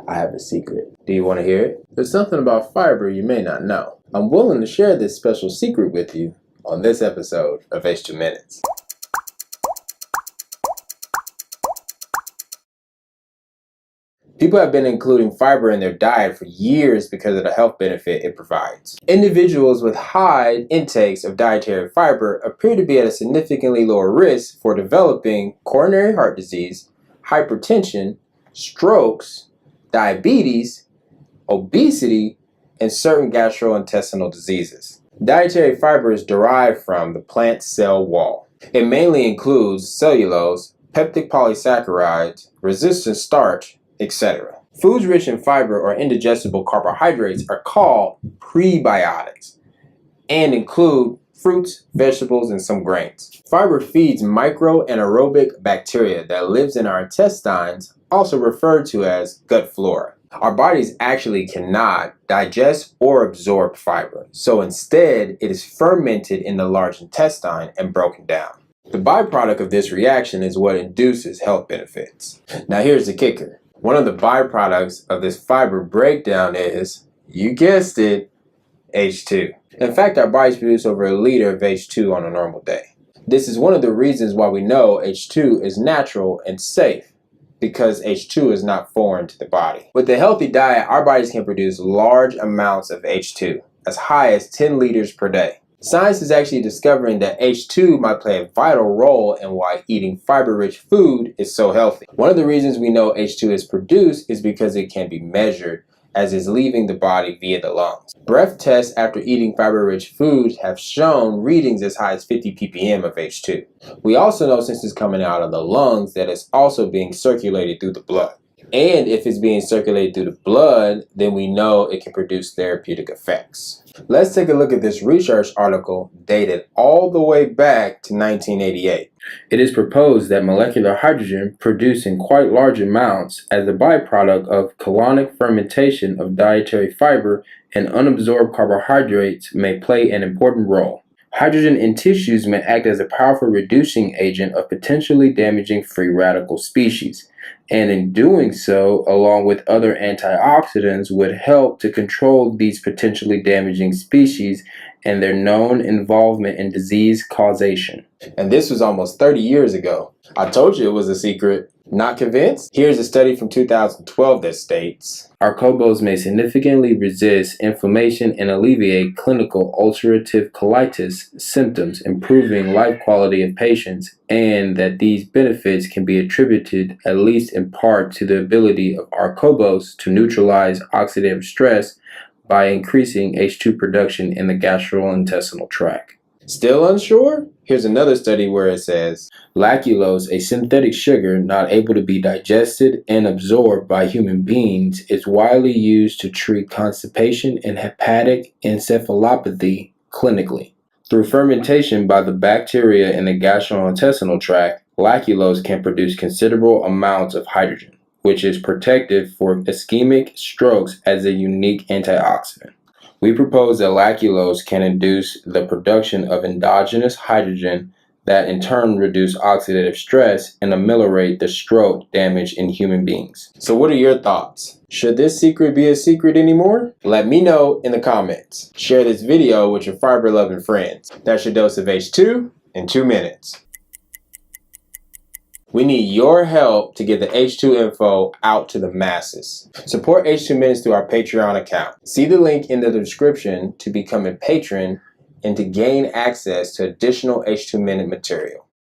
I have a secret. Do you want to hear it? There's something about fiber you may not know. I'm willing to share this special secret with you on this episode of H2 Minutes. People have been including fiber in their diet for years because of the health benefit it provides. Individuals with high intakes of dietary fiber appear to be at a significantly lower risk for developing coronary heart disease, hypertension, strokes, diabetes, obesity, and certain gastrointestinal diseases. Dietary fiber is derived from the plant cell wall. It mainly includes cellulose, peptide polysaccharides, resistant starch, etc. Foods rich in fiber or indigestible carbohydrates are called prebiotics and include fruits, vegetables, and some grains. Fiber feeds micro anaerobic bacteria that lives in our intestines, also referred to as gut flora. Our bodies actually cannot digest or absorb fiber, so instead it is fermented in the large intestine and broken down. The byproduct of this reaction is what induces health benefits. Now here's the kicker. One of the byproducts of this fiber breakdown is, you guessed it, H2. In fact, our bodies produce over a liter of H2 on a normal day. This is one of the reasons why we know H2 is natural and safe, because H2 is not foreign to the body. With a healthy diet, our bodies can produce large amounts of H2, as high as 10 liters per day. Science is actually discovering that H2 might play a vital role in why eating fiber-rich food is so healthy. One of the reasons we know H2 is produced is because it can be measured, as it's leaving the body via the lungs. Breath tests after eating fiber-rich foods have shown readings as high as 50 ppm of H2. We also know, since it's coming out of the lungs, that it's also being circulated through the blood. And if it's being circulated through the blood, then we know it can produce therapeutic effects. Let's take a look at this research article dated all the way back to 1988. It is proposed that molecular hydrogen produced in quite large amounts as a byproduct of colonic fermentation of dietary fiber and unabsorbed carbohydrates may play an important role. Hydrogen in tissues may act as a powerful reducing agent of potentially damaging free radical species, and in doing so, along with other antioxidants, would help to control these potentially damaging species and their known involvement in disease causation. And this was almost 30 years ago. I told you it was a secret. Not convinced? Here's a study from 2012 that states, Arcobos may significantly resist inflammation and alleviate clinical ulcerative colitis symptoms, improving life quality of patients, and that these benefits can be attributed, at least in part, to the ability of Arcobos to neutralize oxidative stress by increasing H2 production in the gastrointestinal tract. Still unsure? Here's another study where it says, lactulose, a synthetic sugar not able to be digested and absorbed by human beings, is widely used to treat constipation and hepatic encephalopathy clinically. Through fermentation by the bacteria in the gastrointestinal tract, lactulose can produce considerable amounts of hydrogen, which is protective for ischemic strokes as a unique antioxidant. We propose that lactulose can induce the production of endogenous hydrogen that in turn reduce oxidative stress and ameliorate the stroke damage in human beings. So what are your thoughts? Should this secret be a secret anymore? Let me know in the comments. Share this video with your fiber-loving friends. That's your dose of H2 in 2 minutes. We need your help to get the H2 info out to the masses. Support H2 Minutes through our Patreon account. See the link in the description to become a patron and to gain access to additional H2 Minute material.